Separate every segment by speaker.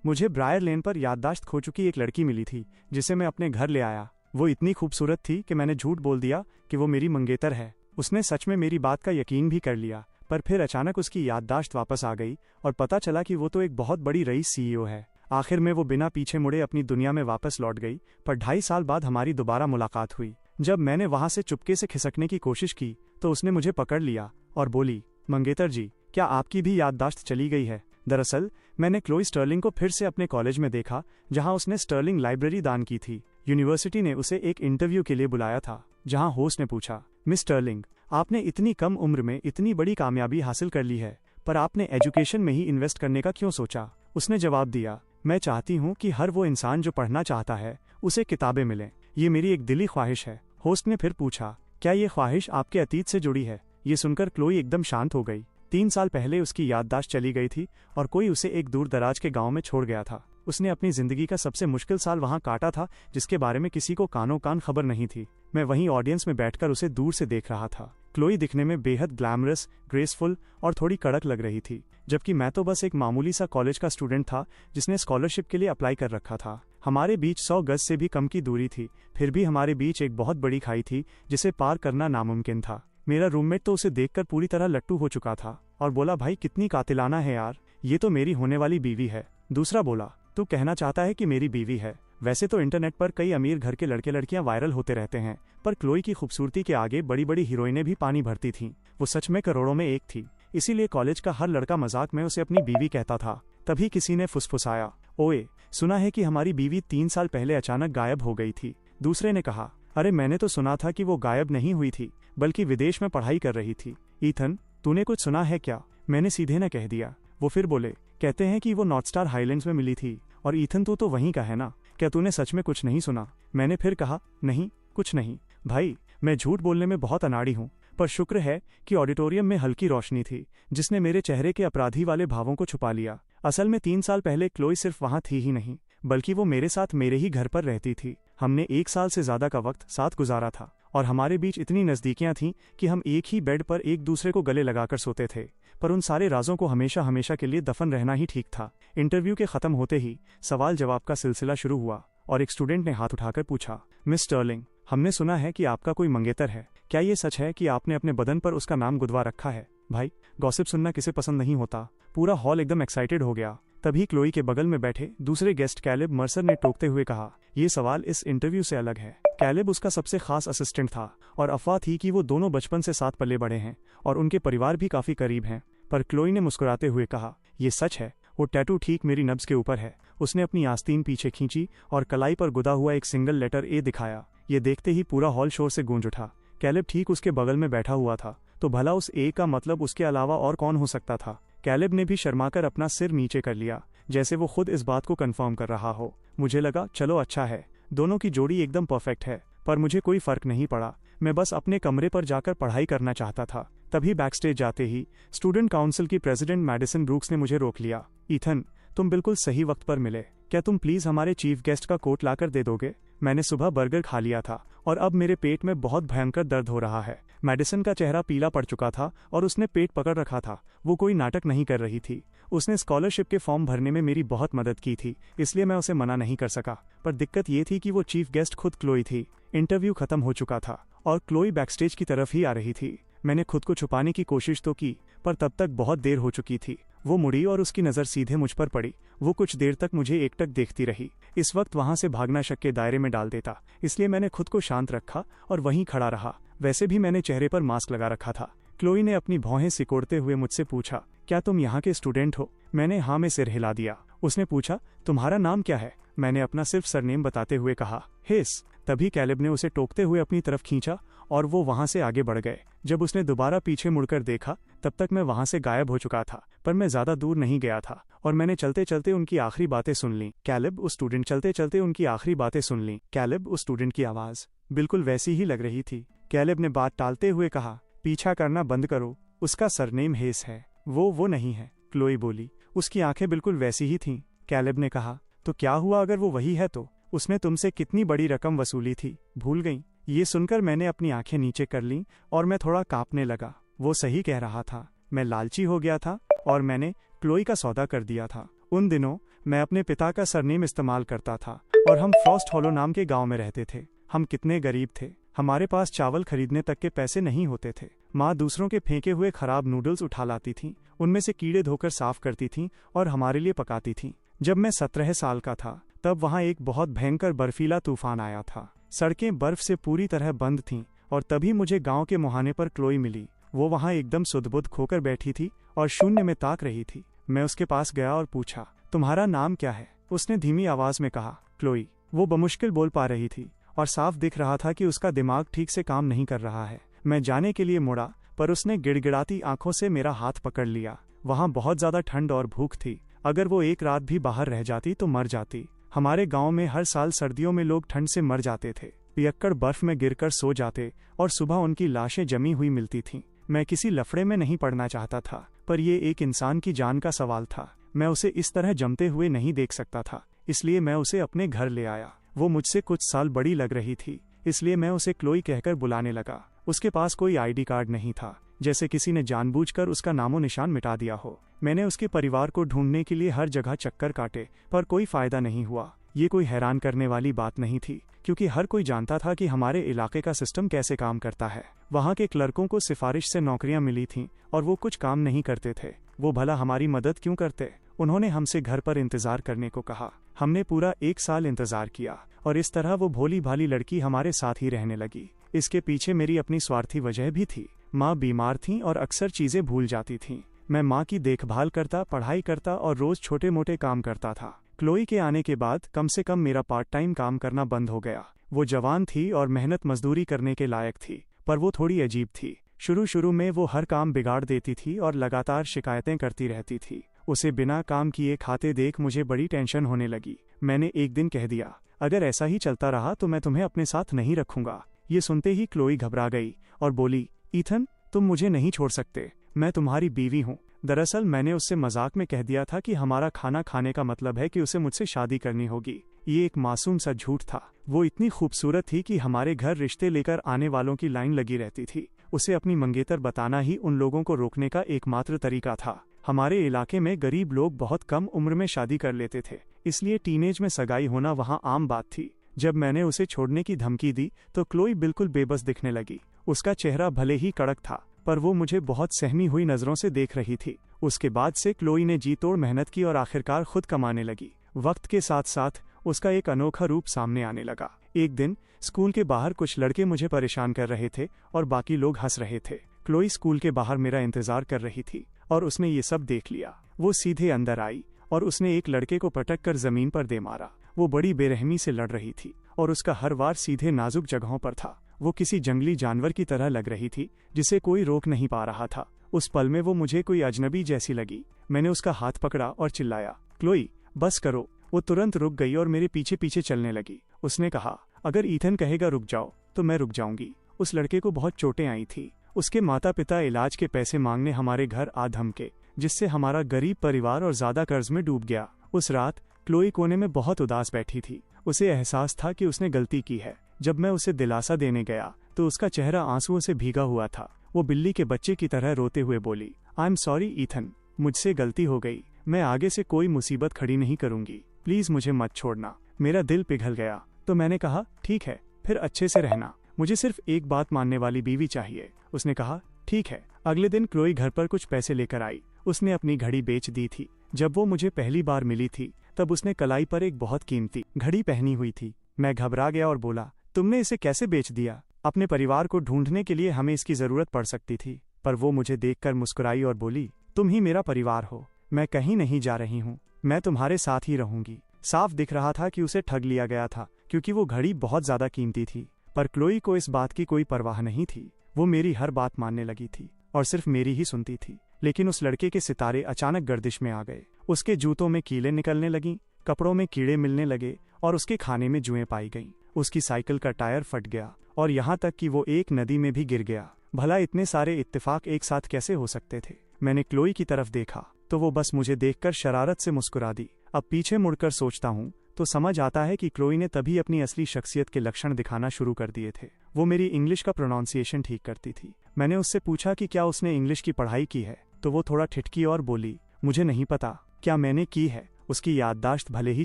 Speaker 1: मुझे ब्रायर लेन पर याददाश्त खो चुकी एक लड़की मिली थी जिसे मैं अपने घर ले आया। वो इतनी खूबसूरत थी कि मैंने झूठ बोल दिया कि वो मेरी मंगेतर है। उसने सच में मेरी बात का यकीन भी कर लिया, पर फिर अचानक उसकी याददाश्त वापस आ गई और पता चला कि वो तो एक बहुत बड़ी रईस सीईओ है। आखिर में वो बिना पीछे मुड़े अपनी दुनिया में वापस लौट गई, पर 2.5 साल बाद हमारी दोबारा मुलाकात हुई। जब मैंने वहां से चुपके से खिसकने की कोशिश की तो उसने मुझे पकड़ लिया और बोली, मंगेतर जी, क्या आपकी भी याददाश्त चली गई है? दरअसल मैंने क्लोई स्टर्लिंग को फिर से अपने कॉलेज में देखा, जहां उसने स्टर्लिंग लाइब्रेरी दान की थी। यूनिवर्सिटी ने उसे एक इंटरव्यू के लिए बुलाया था, जहां होस्ट ने पूछा, मिस स्टर्लिंग, आपने इतनी कम उम्र में इतनी बड़ी कामयाबी हासिल कर ली है, पर आपने एजुकेशन में ही इन्वेस्ट करने का क्यों सोचा? उसने जवाब दिया, मैं चाहती हूँ कि हर वो इंसान जो पढ़ना चाहता है उसे किताबें मिलें। ये मेरी एक दिली ख्वाहिश है। होस्ट ने फिर पूछा, क्या ये ख्वाहिश आपके अतीत से जुड़ी है? ये सुनकर क्लोई एकदम शांत हो गई। 3 साल पहले उसकी याददाश्त चली गई थी और कोई उसे एक दूर दराज के गांव में छोड़ गया था। उसने अपनी जिंदगी का सबसे मुश्किल साल वहां काटा था, जिसके बारे में किसी को कानो कान खबर नहीं थी। मैं वहीं ऑडियंस में बैठकर उसे दूर से देख रहा था। क्लोई दिखने में बेहद ग्लैमरस, ग्रेसफुल और थोड़ी कड़क लग रही थी, जबकि मैं तो बस एक मामूली सा कॉलेज का स्टूडेंट था जिसने स्कॉलरशिप के लिए अप्लाई कर रखा था। हमारे बीच 100 गज से भी कम की दूरी थी, फिर भी हमारे बीच एक बहुत बड़ी खाई थी जिसे पार करना नामुमकिन था। मेरा रूममेट तो उसे देखकर पूरी तरह लट्टू हो चुका था और बोला, भाई कितनी कातिलाना है यार, ये तो मेरी होने वाली बीवी है। दूसरा बोला, तू कहना चाहता है कि मेरी बीवी है? वैसे तो इंटरनेट पर कई अमीर घर के लड़के लड़कियां वायरल होते रहते हैं, पर क्लोई की खूबसूरती के आगे बड़ी बड़ी हीरोइनें भी पानी भरती थीं। वो सच में करोड़ों में एक थी, इसीलिए कॉलेज का हर लड़का मजाक में उसे अपनी बीवी कहता था। तभी किसी ने फुसफुसाया, ओए, सुना है कि हमारी बीवी 3 साल पहले अचानक गायब हो गई थी। दूसरे ने कहा, अरे मैंने तो सुना था कि वो गायब नहीं हुई थी, बल्कि विदेश में पढ़ाई कर रही थी। ईथन, तूने कुछ सुना है क्या? मैंने सीधे न कह दिया। वो फिर बोले, कहते हैं कि वो नॉर्थ स्टार हाईलैंड्स में मिली थी। और ईथन, तू तो वहीं का है ना? क्या तूने सच में कुछ नहीं सुना? मैंने फिर कहा, नहीं, कुछ नहीं। भाई, मैं झूठ बोलने में बहुत अनाड़ी हूँ, पर शुक्र है कि ऑडिटोरियम में हल्की रोशनी थी जिसने मेरे चेहरे के अपराधी वाले भावों को छुपा लिया। असल में 3 साल पहले क्लोई सिर्फ वहां थी ही नहीं, बल्कि वो मेरे साथ मेरे ही घर पर रहती थी। हमने 1 साल से ज्यादा का वक्त साथ गुजारा था और हमारे बीच इतनी नजदीकियां थीं कि हम एक ही बेड पर एक दूसरे को गले लगाकर सोते थे। पर उन सारे राजों को हमेशा हमेशा के लिए दफन रहना ही ठीक था। इंटरव्यू के खत्म होते ही सवाल जवाब का सिलसिला शुरू हुआ और एक स्टूडेंट ने हाथ उठाकर पूछा, मिस स्टर्लिंग, हमने सुना है कि आपका कोई मंगेतर है। क्या ये सच है कि आपने अपने बदन पर उसका नाम गुदवा रखा है? भाई, गॉसिप सुनना किसे पसंद नहीं होता। पूरा हॉल एकदम एक्साइटेड हो गया। तभी क्लोई के बगल में बैठे दूसरे गेस्ट कैलेब मर्सर ने टोकते हुए कहा, ये सवाल इस इंटरव्यू से अलग है। कैलेब उसका सबसे खास असिस्टेंट था और अफवाह थी कि वो दोनों बचपन से साथ पले बड़े हैं और उनके परिवार भी काफी करीब हैं। पर क्लोई ने मुस्कुराते हुए कहा, ये सच है, वो टैटू ठीक मेरी नब्ज के ऊपर है। उसने अपनी आस्तीन पीछे खींची और कलाई पर गुदा हुआ एक सिंगल लेटर ए दिखाया। ये देखते ही पूरा हॉल शोर से गूंज उठा। कैलेब ठीक उसके बगल में बैठा हुआ था, तो भला उस ए का मतलब उसके अलावा और कौन हो सकता था? कैलेब ने भी शर्माकर अपना सिर नीचे कर लिया, जैसे वो खुद इस बात को कंफर्म कर रहा हो। मुझे लगा, चलो अच्छा है, दोनों की जोड़ी एकदम परफेक्ट है। पर मुझे कोई फर्क नहीं पड़ा, मैं बस अपने कमरे पर जाकर पढ़ाई करना चाहता था। तभी बैकस्टेज जाते ही स्टूडेंट काउंसिल की प्रेसिडेंट मैडिसन ब्रूक्स ने मुझे रोक लिया। ईथन, तुम बिल्कुल सही वक्त पर मिले। क्या तुम प्लीज हमारे चीफ गेस्ट का कोट लाकर दे दोगे? मैंने सुबह बर्गर खा लिया था और अब मेरे पेट में बहुत भयंकर दर्द हो रहा है। मैडिसन का चेहरा पीला पड़ चुका था और उसने पेट पकड़ रखा था। वो कोई नाटक नहीं कर रही थी। उसने स्कॉलरशिप के फॉर्म भरने में मेरी बहुत मदद की थी, इसलिए मैं उसे मना नहीं कर सका। पर दिक्कत ये थी कि वो चीफ गेस्ट खुद क्लोई थी। इंटरव्यू खत्म हो चुका था और क्लोई बैकस्टेज की तरफ ही आ रही थी। मैंने खुद को छुपाने की कोशिश तो की, पर तब तक बहुत देर हो चुकी थी। वो मुड़ी और उसकी नज़र सीधे मुझ पर पड़ी। वो कुछ देर तक मुझे एकटक देखती रही। इस वक्त वहां से भागना शक के दायरे में डाल देता, इसलिए मैंने खुद को शांत रखा और वहीं खड़ा रहा। वैसे भी मैंने चेहरे पर मास्क लगा रखा था। क्लोई ने अपनी भौहें सिकोड़ते हुए मुझसे पूछा, क्या तुम यहाँ के स्टूडेंट हो? मैंने हाँ में सिर हिला दिया। उसने पूछा, तुम्हारा नाम क्या है? मैंने अपना सिर्फ सरनेम बताते हुए कहा, हेस। तभी कैलेब ने उसे टोकते हुए अपनी तरफ खींचा और वो वहां से आगे बढ़ गए। जब उसने दोबारा पीछे मुड़कर देखा, तब तक मैं वहां से गायब हो चुका था। पर मैं ज्यादा दूर नहीं गया था और मैंने चलते चलते उनकी आखिरी बातें सुन ली। कैलेब उस स्टूडेंट चलते चलते उनकी आखिरी बातें सुन ली। कैलेब उस स्टूडेंट की आवाज बिल्कुल वैसी ही लग रही थी। कैलेब ने बात टालते हुए कहा, पीछा करना बंद करो, उसका सरनेम हेस है। वो नहीं है, क्लोई बोली। उसकी आंखें बिल्कुल वैसी ही थीं। कैलेब ने कहा, तो क्या हुआ अगर वो वही है तो? उसने तुमसे कितनी बड़ी रकम वसूली थी, भूल गई? ये सुनकर मैंने अपनी आंखें नीचे कर लीं और मैं थोड़ा कांपने लगा। वो सही कह रहा था, मैं लालची हो गया था और मैंने क्लोई का सौदा कर दिया था। उन दिनों मैं अपने पिता का सरनेम इस्तेमाल करता था और हम फ्रॉस्ट हॉलो नाम के गांव में रहते थे। हम कितने गरीब थे, हमारे पास चावल खरीदने तक के पैसे नहीं होते थे। माँ दूसरों के फेंके हुए खराब नूडल्स उठा लाती थीं, उनमें से कीड़े धोकर साफ करती थीं और हमारे लिए पकाती थीं। जब मैं 17 साल का था तब वहाँ एक बहुत भयंकर बर्फीला तूफान आया था। सड़कें बर्फ से पूरी तरह बंद थीं और तभी मुझे गांव के मुहाने पर क्लोई मिली। वो वहाँ एकदम सुध-बुध खोकर बैठी थी और शून्य में ताक रही थी। मैं उसके पास गया और पूछा, तुम्हारा नाम क्या है? उसने धीमी आवाज में कहा, क्लोई। वो बमुश्किल बोल पा रही थी और साफ दिख रहा था कि उसका दिमाग ठीक से काम नहीं कर रहा है। मैं जाने के लिए मुड़ा, पर उसने गिड़गिड़ाती आंखों से मेरा हाथ पकड़ लिया। वहाँ बहुत ज्यादा ठंड और भूख थी। अगर वो एक रात भी बाहर रह जाती तो मर जाती। हमारे गांव में हर साल सर्दियों में लोग ठंड से मर जाते थे, पियक्कड़ बर्फ में गिरकर सो जाते और सुबह उनकी लाशें जमी हुई मिलती थीं। मैं किसी लफड़े में नहीं पड़ना चाहता था, पर यह एक इंसान की जान का सवाल था। मैं उसे इस तरह जमते हुए नहीं देख सकता था, इसलिए मैं उसे अपने घर ले आया। वो मुझसे कुछ साल बड़ी लग रही थी, इसलिए मैं उसे क्लोई कहकर बुलाने लगा। उसके पास कोई आईडी कार्ड नहीं था, जैसे किसी ने जानबूझकर उसका नामो निशान मिटा दिया हो। मैंने उसके परिवार को ढूंढने के लिए हर जगह चक्कर काटे, पर कोई फायदा नहीं हुआ। ये कोई हैरान करने वाली बात नहीं थी, क्योंकि हर कोई जानता था कि हमारे इलाके का सिस्टम कैसे काम करता है। वहाँ के क्लर्कों को सिफारिश से नौकरियां मिली थीं और वो कुछ काम नहीं करते थे। वो भला हमारी मदद क्यों करते? उन्होंने हमसे घर पर इंतजार करने को कहा। हमने पूरा 1 साल इंतजार किया और इस तरह वो भोली भाली लड़की हमारे साथ ही रहने लगी। इसके पीछे मेरी अपनी स्वार्थी वजह भी थी। माँ बीमार थी और अक्सर चीजें भूल जाती थीं। मैं माँ की देखभाल करता, पढ़ाई करता और रोज छोटे मोटे काम करता था। क्लोई के आने के बाद कम से कम मेरा पार्ट टाइम काम करना बंद हो गया। वो जवान थी और मेहनत मजदूरी करने के लायक थी, पर वो थोड़ी अजीब थी। शुरू में वो हर काम बिगाड़ देती थी और लगातार शिकायतें करती रहती थी। उसे बिना काम किए खाते देख मुझे बड़ी टेंशन होने लगी। मैंने एक दिन कह दिया, अगर ऐसा ही चलता रहा तो मैं तुम्हें अपने साथ नहीं रखूंगा। ये सुनते ही क्लोई घबरा गई और बोली, ईथन, तुम मुझे नहीं छोड़ सकते, मैं तुम्हारी बीवी हूँ। दरअसल मैंने उससे मजाक में कह दिया था कि हमारा खाना खाने का मतलब है कि उसे मुझसे शादी करनी होगी। ये एक मासूम सा झूठ था। वो इतनी खूबसूरत थी कि हमारे घर रिश्ते लेकर आने वालों की लाइन लगी रहती थी। उसे अपनी मंगेतर बताना ही उन लोगों को रोकने का एकमात्र तरीका था। हमारे इलाके में गरीब लोग बहुत कम उम्र में शादी कर लेते थे, इसलिए टीनेज में सगाई होना वहाँ आम बात थी। जब मैंने उसे छोड़ने की धमकी दी तो क्लोई बिल्कुल बेबस दिखने लगी। उसका चेहरा भले ही कड़क था, पर वो मुझे बहुत सहमी हुई नजरों से देख रही थी। उसके बाद से क्लोई ने जी तोड़ मेहनत की और आखिरकार खुद कमाने लगी। वक्त के साथ साथ उसका एक अनोखा रूप सामने आने लगा। एक दिन स्कूल के बाहर कुछ लड़के मुझे परेशान कर रहे थे और बाकी लोग हंस रहे थे। क्लोई स्कूल के बाहर मेरा इंतजार कर रही थी और उसने ये सब देख लिया। वो सीधे अंदर आई और उसने एक लड़के को पटक कर जमीन पर दे मारा। वो बड़ी बेरहमी से लड़ रही थी और उसका हर वार सीधे नाजुक जगहों पर था। वो किसी जंगली जानवर की तरह लग रही थी जिसे कोई रोक नहीं पा रहा था। उस पल में वो मुझे कोई अजनबी जैसी लगी। मैंने उसका हाथ पकड़ा और चिल्लाया, क्लोई, बस करो। वो तुरंत रुक गई और मेरे पीछे पीछे चलने लगी। उसने कहा, अगर ईथन कहेगा रुक जाओ तो मैं रुक जाऊंगी। उस लड़के को बहुत चोटें आई थी। उसके माता पिता इलाज के पैसे मांगने हमारे घर आ धमके, जिससे हमारा गरीब परिवार और ज्यादा कर्ज में डूब गया। उस रात क्लोई कोने में बहुत उदास बैठी थी। उसे एहसास था कि उसने गलती की है। जब मैं उसे दिलासा देने गया तो उसका चेहरा आंसुओं से भीगा हुआ था। वो बिल्ली के बच्चे की तरह रोते हुए बोली, आई एम सॉरी ईथन, मुझसे गलती हो गई। मैं आगे से कोई मुसीबत खड़ी नहीं करूंगी। प्लीज मुझे मत छोड़ना। मेरा दिल पिघल गया तो मैंने कहा, ठीक है, फिर अच्छे से रहना। मुझे सिर्फ एक बात मानने वाली बीवी चाहिए। उसने कहा, ठीक है। अगले दिन क्लोई घर पर कुछ पैसे लेकर आई। उसने अपनी घड़ी बेच दी थी। जब वो मुझे पहली बार मिली थी तब उसने कलाई पर एक बहुत कीमती घड़ी पहनी हुई थी। मैं घबरा गया और बोला, तुमने इसे कैसे बेच दिया? अपने परिवार को ढूंढने के लिए हमें इसकी जरूरत पड़ सकती थी। पर वो मुझे देखकर मुस्कुराई और बोली, तुम ही मेरा परिवार हो। मैं कहीं नहीं जा रही हूँ, मैं तुम्हारे साथ ही रहूंगी। साफ दिख रहा था कि उसे ठग लिया गया था, क्योंकि वो घड़ी बहुत ज्यादा कीमती थी। पर क्लोई को इस बात की कोई परवाह नहीं थी। वो मेरी हर बात मानने लगी थी और सिर्फ मेरी ही सुनती थी। लेकिन उस लड़के के सितारे अचानक गर्दिश में आ गए। उसके जूतों में कीलें निकलने लगीं, कपड़ों में कीड़े मिलने लगे और उसके खाने में जुएं पाई गईं। उसकी साइकिल का टायर फट गया और यहाँ तक कि वो एक नदी में भी गिर गया। भला इतने सारे इत्तेफाक एक साथ कैसे हो सकते थे? मैंने क्लोई की तरफ देखा तो वो बस मुझे देखकर शरारत से मुस्कुरा दी। अब पीछे मुड़कर सोचता हूँ तो समझ आता है कि क्लोई ने तभी अपनी असली शख्सियत के लक्षण दिखाना शुरू कर दिए थे। वो मेरी इंग्लिश का प्रोनाउंसिएशन ठीक करती थी। मैंने उससे पूछा कि क्या उसने इंग्लिश की पढ़ाई की है, तो वो थोड़ा ठिठकी और बोली, मुझे नहीं पता, क्या मैंने की है? उसकी याददाश्त भले ही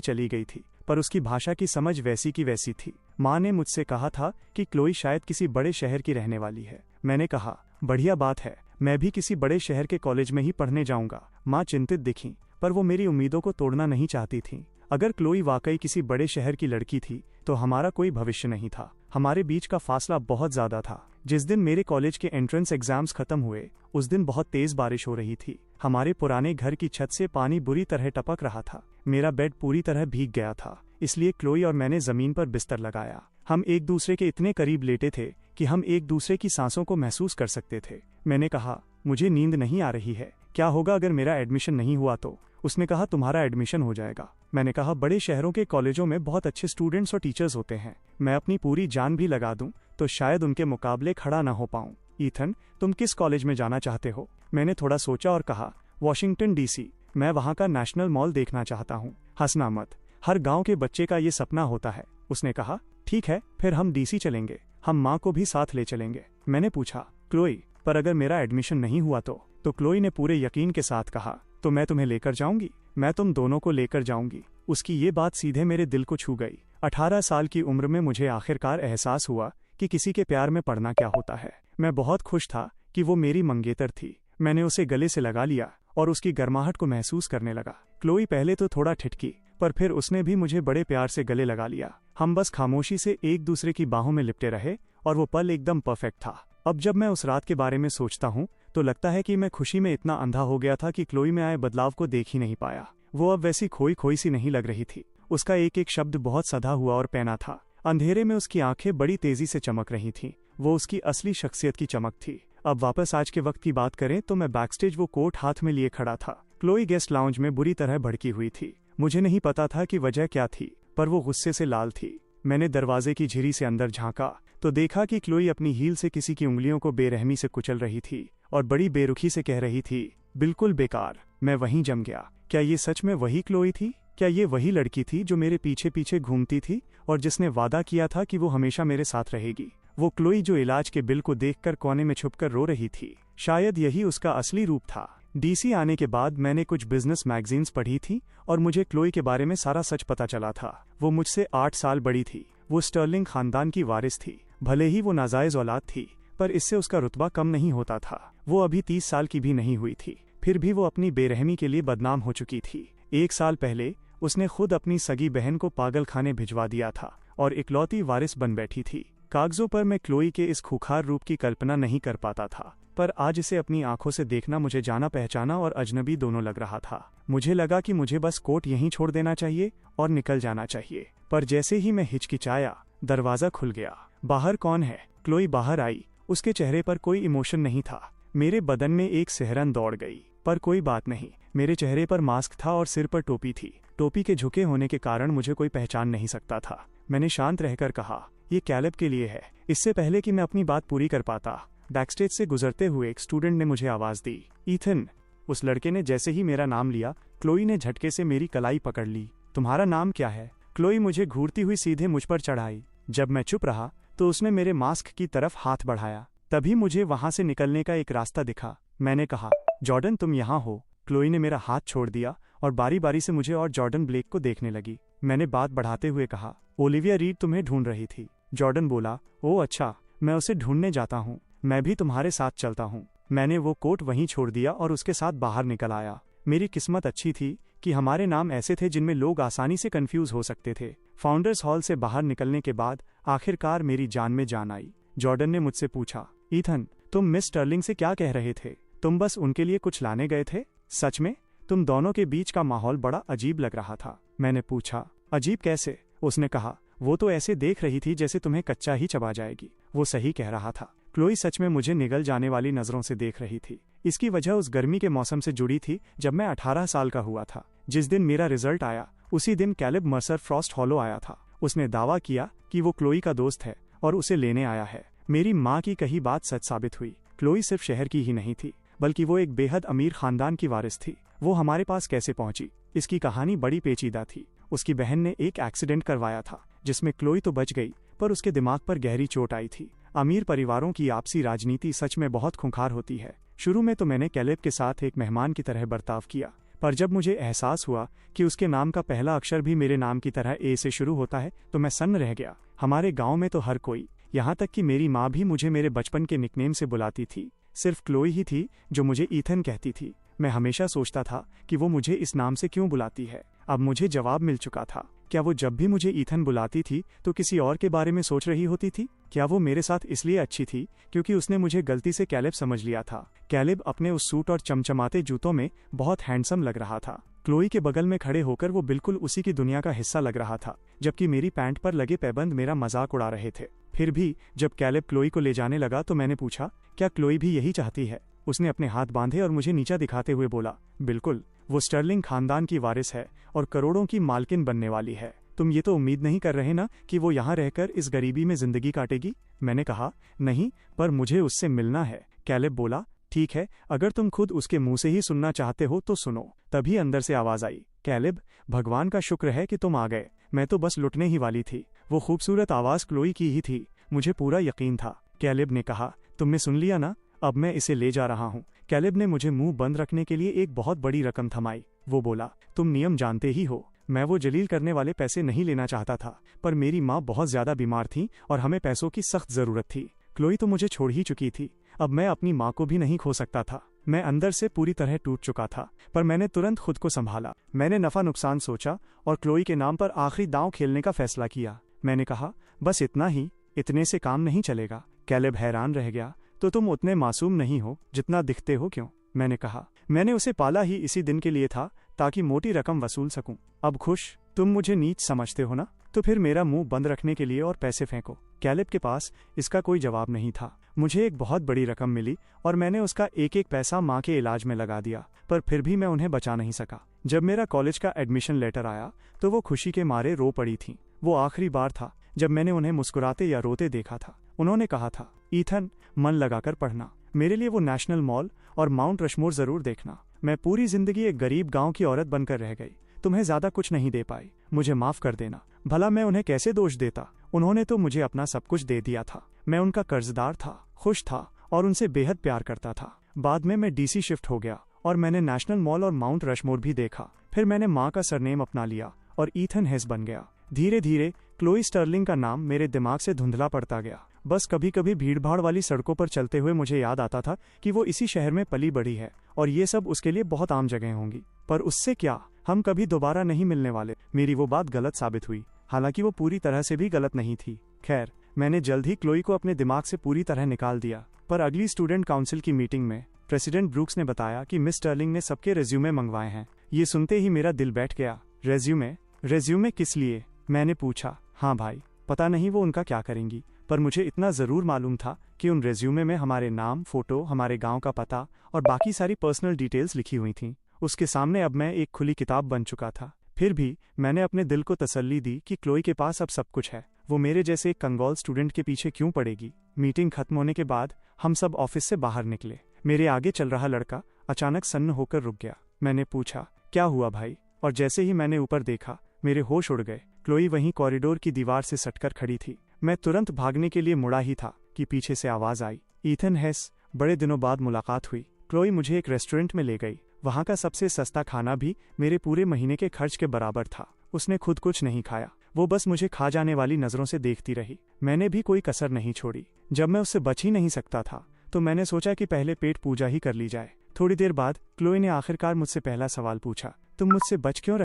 Speaker 1: चली गई थी, पर उसकी भाषा की समझ वैसी की वैसी थी। माँ ने मुझसे कहा था कि क्लोई शायद किसी बड़े शहर की रहने वाली है। मैंने कहा, बढ़िया बात है, मैं भी किसी बड़े शहर के कॉलेज में ही पढ़ने जाऊंगा। माँ चिंतित दिखीं, पर वो मेरी उम्मीदों को तोड़ना नहीं चाहती थीं। अगर क्लोई वाकई किसी बड़े शहर की लड़की थी तो हमारा कोई भविष्य नहीं था। हमारे बीच का फासला बहुत ज्यादा था। जिस दिन मेरे कॉलेज के एंट्रेंस एग्जाम्स खत्म हुए, उस दिन बहुत तेज बारिश हो रही थी। हमारे पुराने घर की छत से पानी बुरी तरह टपक रहा था। मेरा बेड पूरी तरह भीग गया था, इसलिए क्लोई और मैंने जमीन पर बिस्तर लगाया। हम एक दूसरे के इतने करीब लेटे थे कि हम एक दूसरे की सांसों को महसूस कर सकते थे। मैंने कहा, मुझे नींद नहीं आ रही है, क्या होगा अगर मेरा एडमिशन नहीं हुआ तो? उसने कहा, तुम्हारा एडमिशन हो जाएगा। मैंने कहा, बड़े शहरों के कॉलेजों में बहुत अच्छे स्टूडेंट्स और टीचर्स होते हैं। मैं अपनी पूरी जान भी लगा दूं तो शायद उनके मुकाबले खड़ा ना हो पाऊं। ईथन, तुम किस कॉलेज में जाना चाहते हो? मैंने थोड़ा सोचा और कहा, वॉशिंगटन DC। मैं वहाँ का नेशनल मॉल देखना चाहता हूँ। हंसना मत, हर गांव के बच्चे का ये सपना होता है। उसने कहा, ठीक है, फिर हम DC चलेंगे। हम माँ को भी साथ ले चलेंगे। मैंने पूछा, क्लोई, पर अगर मेरा एडमिशन नहीं हुआ तो क्लोई ने पूरे यकीन के साथ कहा, तो मैं तुम्हें लेकर जाऊंगी, मैं तुम दोनों को लेकर जाऊंगी। उसकी ये बात सीधे मेरे दिल को छू गई। 18 साल की उम्र में मुझे आखिरकार एहसास हुआ कि किसी के प्यार में पड़ना क्या होता है। मैं बहुत खुश था कि वो मेरी मंगेतर थी। मैंने उसे गले से लगा लिया और उसकी गर्माहट को महसूस करने लगा। क्लोई पहले तो थोड़ा ठिठकी, पर फिर उसने भी मुझे बड़े प्यार से गले लगा लिया। हम बस खामोशी से एक दूसरे की बाहों में लिपटे रहे और वो पल एकदम परफेक्ट था। अब जब मैं उस रात के बारे में सोचता हूँ तो लगता है कि मैं खुशी में इतना अंधा हो गया था कि क्लोई में आए बदलाव को देख ही नहीं पाया। वो अब वैसी खोई खोई सी नहीं लग रही थी। उसका एक एक शब्द बहुत सधा हुआ और पैना था। अंधेरे में उसकी आंखें बड़ी तेजी से चमक रही थीं। वो उसकी असली शख्सियत की चमक थी। अब वापस आज के वक्त की बात करें तो मैं बैकस्टेज वो कोट हाथ में लिए खड़ा था। क्लोई गेस्ट लाउंज में बुरी तरह भड़की हुई थी। मुझे नहीं पता था कि वजह क्या थी, पर वो गुस्से से लाल थी। मैंने दरवाजे की झिरी से अंदर झांका तो देखा कि क्लोई अपनी हील से किसी की उंगलियों को बेरहमी से कुचल रही थी और बड़ी बेरुखी से कह रही थी, बिल्कुल बेकार। मैं वहीं जम गया। क्या ये सच में वही क्लोई थी? क्या ये वही लड़की थी जो मेरे पीछे पीछे घूमती थी और जिसने वादा किया था कि वो हमेशा मेरे साथ रहेगी? वो क्लोई जो इलाज के बिल को देखकर कोने में छुपकर रो रही थी। शायद यही उसका असली रूप था। DC आने के बाद मैंने कुछ बिजनेस मैगजीन्स पढ़ी थी और मुझे क्लोई के बारे में सारा सच पता चला था। वो मुझसे 8 साल बड़ी थी। वो स्टर्लिंग खानदान की वारिस थी। भले ही वो नाजायज औलाद थी, पर इससे उसका रुतबा कम नहीं होता था। वो अभी 30 साल की भी नहीं हुई थी, फिर भी वो अपनी बेरहमी के लिए बदनाम हो चुकी थी। 1 साल पहले उसने खुद अपनी सगी बहन को पागल खाने भिजवा दिया था और इकलौती वारिस बन बैठी थी। कागजों पर मैं क्लोई के इस खूंखार रूप की कल्पना नहीं कर पाता था, पर आज इसे अपनी आंखों से देखना मुझे जाना पहचाना और अजनबी दोनों लग रहा था। मुझे लगा कि मुझे बस कोट यहीं छोड़ देना चाहिए और निकल जाना चाहिए, पर जैसे ही मैं हिचकिचाया, दरवाजा खुल गया। बाहर कौन है? क्लोई बाहर आई। उसके चेहरे पर कोई इमोशन नहीं था। मेरे बदन में एक सिहरन दौड़ गई, पर कोई बात नहीं। मेरे चेहरे पर मास्क था और सिर पर टोपी थी। टोपी के झुके होने के कारण मुझे कोई पहचान नहीं सकता था। मैंने शांत रहकर कहा, ये कैलेब के लिए है। इससे पहले कि मैं अपनी बात पूरी कर पाता, बैकस्टेज से गुजरते हुए एक स्टूडेंट ने मुझे आवाज दी, ईथन। उस लड़के ने जैसे ही मेरा नाम लिया, क्लोई ने झटके से मेरी कलाई पकड़ ली। तुम्हारा नाम क्या है? क्लोई मुझे घूरती हुई सीधे मुझ पर चढ़ाई। जब मैं चुप रहा तो उसने मेरे मास्क की तरफ हाथ बढ़ाया। तभी मुझे वहां से निकलने का एक रास्ता दिखा। मैंने कहा, जॉर्डन तुम यहाँ हो। क्लोई ने मेरा हाथ छोड़ दिया और बारी बारी से मुझे और जॉर्डन ब्लेक को देखने लगी। मैंने बात बढ़ाते हुए कहा, ओलिविया रीड तुम्हें ढूंढ रही थी। जॉर्डन बोला, ओह अच्छा, मैं उसे ढूंढने जाता हूँ। मैं भी तुम्हारे साथ चलता हूँ। मैंने वो कोट वहीं छोड़ दिया और उसके साथ बाहर निकल आया। मेरी किस्मत अच्छी थी कि हमारे नाम ऐसे थे जिनमें लोग आसानी से कंफ्यूज हो सकते थे। फाउंडर्स हॉल से बाहर निकलने के बाद आखिरकार मेरी जान में जान आई। जॉर्डन ने मुझसे पूछा, ईथन तुम मिस स्टर्लिंग से क्या कह रहे थे? तुम बस उनके लिए कुछ लाने गए थे? सच में? तुम दोनों के बीच का माहौल बड़ा अजीब लग रहा था। मैंने पूछा, अजीब कैसे? उसने कहा, वो तो ऐसे देख रही थी जैसे तुम्हें कच्चा ही चबा जाएगी। वो सही कह रहा था। क्लोई सच में मुझे निगल जाने वाली नजरों से देख रही थी। इसकी वजह उस गर्मी के मौसम से जुड़ी थी जब मैं 18 साल का हुआ था। जिस दिन मेरा रिजल्ट आया, उसी दिन कैलेब मर्सर फ्रॉस्ट हॉलो आया था। उसने दावा किया कि वो क्लोई का दोस्त है और उसे लेने आया है। मेरी माँ की कही बात सच साबित हुई। क्लोई सिर्फ शहर की ही नहीं थी, बल्कि वो एक बेहद अमीर खानदान की वारिस थी। वो हमारे पास कैसे पहुंची, इसकी कहानी बड़ी पेचीदा थी। उसकी बहन ने एक एक्सीडेंट करवाया था जिसमें क्लोई तो बच गई, पर उसके दिमाग पर गहरी चोट आई थी। अमीर परिवारों की आपसी राजनीति सच में बहुत खूंखार होती है। शुरू में तो मैंने कैलेब के साथ एक मेहमान की तरह बर्ताव किया, पर जब मुझे एहसास हुआ कि उसके नाम का पहला अक्षर भी मेरे नाम की तरह ए से शुरू होता है तो मैं सन्न रह गया। हमारे गांव में तो हर कोई, यहाँ तक कि मेरी माँ भी मुझे मेरे बचपन के निकनेम से बुलाती थी। सिर्फ क्लोई ही थी जो मुझे ईथन कहती थी। मैं हमेशा सोचता था कि वो मुझे इस नाम से क्यों बुलाती है। अब मुझे जवाब मिल चुका था। क्या वो जब भी मुझे ईथन बुलाती थी तो किसी और के बारे में सोच रही होती थी? क्या वो मेरे साथ इसलिए अच्छी थी क्योंकि उसने मुझे गलती से कैलेब समझ लिया था? कैलेब अपने उस सूट और चमचमाते जूतों में बहुत हैंडसम लग रहा था। क्लोई के बगल में खड़े होकर वो बिल्कुल उसी की दुनिया का हिस्सा लग रहा था, जबकि मेरी पैंट पर लगे पैबंद मेरा मजाक उड़ा रहे थे। फिर भी जब कैलेब क्लोई को ले जाने लगा तो मैंने पूछा, क्या क्लोई भी यही चाहती है? उसने अपने हाथ बांधे और मुझे नीचा दिखाते हुए बोला, बिल्कुल, वो स्टर्लिंग खानदान की वारिस है और करोड़ों की मालकिन बनने वाली है। तुम ये तो उम्मीद नहीं कर रहे ना कि वो यहाँ रहकर इस गरीबी में जिंदगी काटेगी? मैंने कहा, नहीं, पर मुझे उससे मिलना है। कैलेब बोला, ठीक है, अगर तुम खुद उसके मुंह से ही सुनना चाहते हो तो सुनो। तभी अंदर से आवाज आई, कैलेब, भगवान का शुक्र है कि तुम आ गए, मैं तो बस लुटने ही वाली थी। वो खूबसूरत आवाज क्लोई की ही थी। मुझे पूरा यकीन था। कैलेब ने कहा, तुमने सुन लिया ना, अब मैं इसे ले जा रहा हूँ। कैलेब ने मुझे मुंह बंद रखने के लिए एक बहुत बड़ी रकम थमाई। वो बोला, तुम नियम जानते ही हो, मैं वो जलील करने वाले पैसे नहीं लेना चाहता था, पर मेरी माँ बहुत ज्यादा बीमार थी और हमें पैसों की सख्त जरूरत थी। क्लोई तो मुझे छोड़ ही चुकी थी, अब मैं अपनी माँ को भी नहीं खो सकता था। मैं अंदर से पूरी तरह टूट चुका था, पर मैंने तुरंत खुद को संभाला। मैंने नफा नुकसान सोचा और क्लोई के नाम पर आखिरी दांव खेलने का फैसला किया। मैंने कहा, बस इतना ही, इतने से काम नहीं चलेगा। कैलेब हैरान रह गया, तो तुम उतने मासूम नहीं हो जितना दिखते हो क्यों? मैंने कहा, मैंने उसे पाला ही इसी दिन के लिए था ताकि मोटी रकम वसूल सकूं। अब खुश? तुम मुझे नीच समझते हो ना? तो फिर मेरा मुंह बंद रखने के लिए और पैसे फेंको। कैलेब के पास इसका कोई जवाब नहीं था। मुझे एक बहुत बड़ी रकम मिली और मैंने उसका एक एक पैसा माँ के इलाज में लगा दिया, पर फिर भी मैं उन्हें बचा नहीं सका। जब मेरा कॉलेज का एडमिशन लेटर आया तो वो खुशी के मारे रो पड़ी थी। वो आखिरी बार था जब मैंने उन्हें मुस्कुराते या रोते देखा था। उन्होंने कहा था, ईथन, मन लगाकर पढ़ना, मेरे लिए वो नेशनल मॉल और माउंट रशमोर जरूर देखना। मैं पूरी जिंदगी एक गरीब गांव की औरत बनकर रह गई, तुम्हें ज्यादा कुछ नहीं दे पाई, मुझे माफ कर देना। भला मैं उन्हें कैसे दोष देता? उन्होंने तो मुझे अपना सब कुछ दे दिया था। मैं उनका कर्जदार था, खुश था और उनसे बेहद प्यार करता था। बाद में मैं डीसी शिफ्ट हो गया और मैंने नेशनल मॉल और माउंट रशमोर भी देखा। फिर मैंने माँ का सरनेम अपना लिया और ईथन हेस बन गया। धीरे धीरे क्लोई स्टर्लिंग का नाम मेरे दिमाग से धुंधला पड़ता गया। बस कभी कभी भीड़भाड़ वाली सड़कों पर चलते हुए मुझे याद आता था कि वो इसी शहर में पली बढ़ी है और ये सब उसके लिए बहुत आम जगह होंगी। पर उससे क्या, हम कभी दोबारा नहीं मिलने वाले। मेरी वो बात गलत साबित हुई, हालांकि वो पूरी तरह से भी गलत नहीं थी। खैर, मैंने जल्द ही क्लोई को अपने दिमाग से पूरी तरह निकाल दिया। पर अगली स्टूडेंट काउंसिल की मीटिंग में प्रेसिडेंट ब्रूक्स ने बताया कि मिस स्टर्लिंग ने सबके रेज्यूमे मंगवाए हैं। ये सुनते ही मेरा दिल बैठ गया। रेज्यूमे? रेज्यूमे किस लिए? मैंने पूछा। हाँ भाई, पता नहीं वो उनका क्या करेंगी, पर मुझे इतना जरूर मालूम था कि उन रेज्यूमे में हमारे नाम, फोटो, हमारे गांव का पता और बाकी सारी पर्सनल डिटेल्स लिखी हुई थीं। उसके सामने अब मैं एक खुली किताब बन चुका था। फिर भी मैंने अपने दिल को तसल्ली दी कि क्लोई के पास अब सब कुछ है, वो मेरे जैसे एक कंगाल स्टूडेंट के पीछे क्यों पड़ेगी। मीटिंग खत्म होने के बाद हम सब ऑफिस से बाहर निकले। मेरे आगे चल रहा लड़का अचानक सन्न होकर रुक गया। मैंने पूछा, क्या हुआ भाई? और जैसे ही मैंने ऊपर देखा, मेरे होश उड़ गए। क्लोई वहीं कॉरिडोर की दीवार से सटकर खड़ी थी। मैं तुरंत भागने के लिए मुड़ा ही था कि पीछे से आवाज आई, ईथन हेस, बड़े दिनों बाद मुलाकात हुई। क्लोई मुझे एक रेस्टोरेंट में ले गई। वहाँ का सबसे सस्ता खाना भी मेरे पूरे महीने के खर्च के बराबर था। उसने खुद कुछ नहीं खाया, वो बस मुझे खा जाने वाली नजरों से देखती रही। मैंने भी कोई कसर नहीं छोड़ी। जब मैं उससे बच ही नहीं सकता था तो मैंने सोचा कि पहले पेट पूजा ही कर ली जाए। थोड़ी देर बाद क्लोई ने आखिरकार मुझसे पहला सवाल पूछा, तुम मुझसे बच क्यों